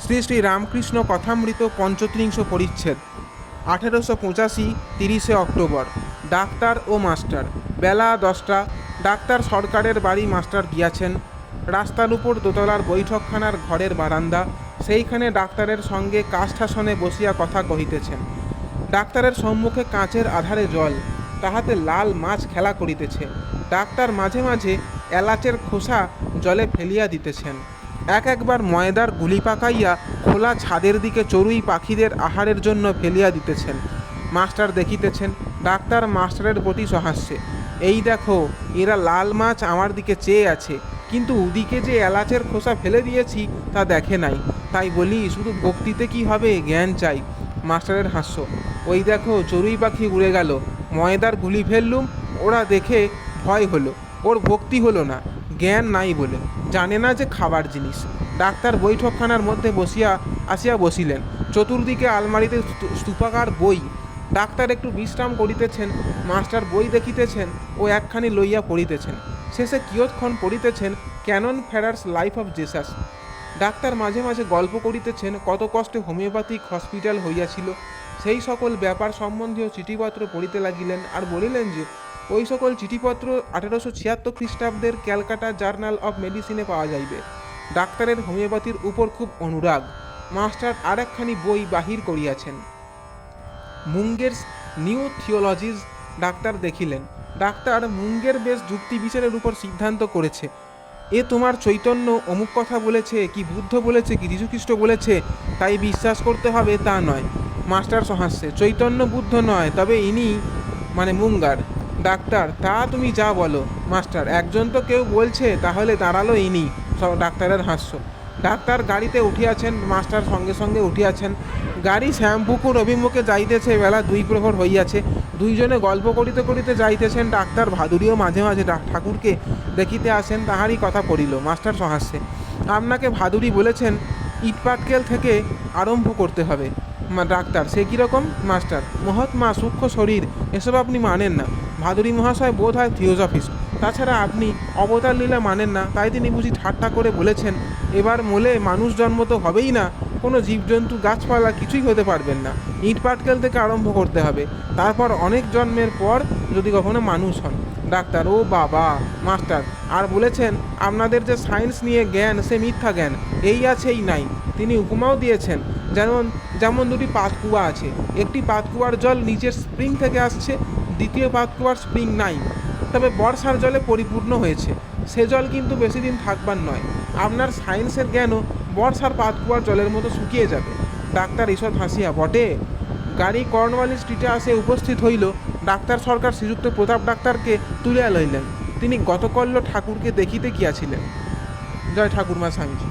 শ্রী শ্রী রামকৃষ্ণ কথামৃত পঞ্চত্রিংশ পরিচ্ছেদ 1885 30শে October. Doctor ও master. বেলা 10টা। Doctor সরকারের বাড়ি, মাস্টার গিয়াছেন। রাস্তার উপর দোতলার বৈঠকখানার ঘরের বারান্দা, সেইখানে ডাক্তারের সঙ্গে কাষ্ঠাসনে বসিয়া কথা কহিতেছেন। ডাক্তারের সম্মুখে কাঁচের আধারে জল, তাহাতে লাল মাছ খেলা করিতেছে। ডাক্তার মাঝে মাঝে এলাচের খোসা জলে ফেলিয়া দিতেছেন। একবার ময়দার গুলি পাকাইয়া খোলা ছাদের দিকে চড়ুই পাখিদের আহারের জন্য ফেলিয়া দিতেছেন। মাস্টার দেখিতেছেন। ডাক্তার মাস্টারের প্রতি সহাস্যে, এই দেখো, এরা লাল মাছ আমার দিকে চেয়ে আছে, কিন্তু ওদিকে যে এলাচের খোসা ফেলে দিয়েছি তা দেখে নাই। তাই বলি, শুধু ভক্তিতে কি হবে, জ্ঞান চাই। মাস্টারের হাস্য, ওই দেখো, চড়ুই পাখি উড়ে গেল, ময়দার গুলি ফেললুম, ওরা দেখে ভয় হলো, ওর ভক্তি হলো না, জ্ঞান নাই বলে, জানে না যে খাবার জিনিস। ডাক্তার বৈঠকখানার মধ্যে আসিয়া বসিলেন। চতুর্দিকে আলমারিতে স্তূপাকার বই। ডাক্তার একটু বিশ্রাম করিতেছেন, মাস্টার বই দেখিতেছেন ও একখানি লইয়া পড়িতেছেন। শেষে কিয়ৎক্ষণ পড়িতেছেন Canon Farrar's life of Jesus. Doctor মাঝে মাঝে গল্প করিতেছেন কত কষ্টে হোমিওপ্যাথিক হসপিটাল হইয়াছিল, সেই সকল ব্যাপার সম্বন্ধীয় চিঠিপত্র পড়িতে লাগিলেন, আর বলিলেন যে ওই সকল চিঠিপত্র 1876 খ্রিস্টাব্দের ক্যালকাটা জার্নাল অফ মেডিসিনে পাওয়া যাইবে। ডাক্তারের হোমিওপ্যাথির উপর খুব অনুরাগ। মাস্টার আর একখানি বই বাহির করিয়াছেন, মুঙ্গেরস নিউ থিওলজিজ। ডাক্তার দেখিলেন। ডাক্তার মুঙ্গের বেশ যুক্তি বিচারের উপর সিদ্ধান্ত করেছে। এ তোমার চৈতন্য অমুক কথা বলেছে, কি বুদ্ধ বলেছে, কি যীশুখ্রিস্ট বলেছে, তাই বিশ্বাস করতে হবে তা নয়। মাস্টার সহাস্যে, চৈতন্য বুদ্ধ নয়, তবে ইনি মানে মুঙ্গার। ডাক্তার, তা তুমি যা বলো। মাস্টার, একজন তো কেউ বলছে, তাহলে দাঁড়ালো ইনি। ডাক্তারের হাস্য। ডাক্তার গাড়িতে উঠিয়াছেন, মাস্টার সঙ্গে সঙ্গে উঠিয়াছেন। গাড়ি শ্যামপুকুর অভিমুখে যাইতেছে। বেলা 2 প্রহর হইয়াছে। দুইজনে গল্প করিতে করিতে যাইতেছেন। ডাক্তার ভাদুরীও মাঝে মাঝে ঠাকুরকে দেখিতে আসেন, তাহারই কথা পড়িল। মাস্টার সহাস্যে, আপনাকে ভাদুরী বলেছেন ইটপাটকেল থেকে আরম্ভ করতে হবে। ডাক্তার, সে কীরকম? মাস্টার, মহাত্মা, সূক্ষ্ম শরীর, এসব আপনি মানেন না। ভাদুরী মহাশয় বোধ হয় থিওজফিস্ট। তাছাড়া আপনি অবতার লীলা মানেন না, তাই তিনি বুঝি ঠাট্টা করে বলেছেন এবার মোলে মানুষ জন্ম তো হবেই না, কোনো জীবজন্তু গাছপালা কিছুই হতে পারবেন না, ইট পাটকেল থেকে আরম্ভ করতে হবে, তারপর অনেক জন্মের পর যদি কখনো মানুষ হন। ডাক্তার, ও বাবা। মাস্টার, আর বলেছেন আপনাদের যে সায়েন্স নিয়ে জ্ঞান, সে মিথ্যা জ্ঞান, এই আছে এই নাই। তিনি উপমাও দিয়েছেন, যেমন দুটি পাতকুয়া আছে, একটি পাতকুয়ার জল নিচের স্প্রিং থেকে আসছে, দ্বিতীয় পাতকুয়ার স্প্রিং নাই, তবে বর্ষার জলে পরিপূর্ণ হয়েছে, সে জল কিন্তু বেশি দিন থাকবার নয়। আপনার সায়েন্সের জ্ঞানও বর্ষার পাতকুয়ার জলের মতো শুকিয়ে যাবে। ডাক্তার ঈষৎ হাসিয়া, বটে। গাড়ি কর্নওয়ালিস স্ট্রিটে আসে উপস্থিত হইল। ডাক্তার সরকার শ্রীযুক্ত প্রতাপ ডাক্তারকে তুলিয়া লইলেন। তিনি গতকল্য ঠাকুরকে দেখিতে গিয়াছিলেন। জয় ঠাকুরমা স্বামীজি।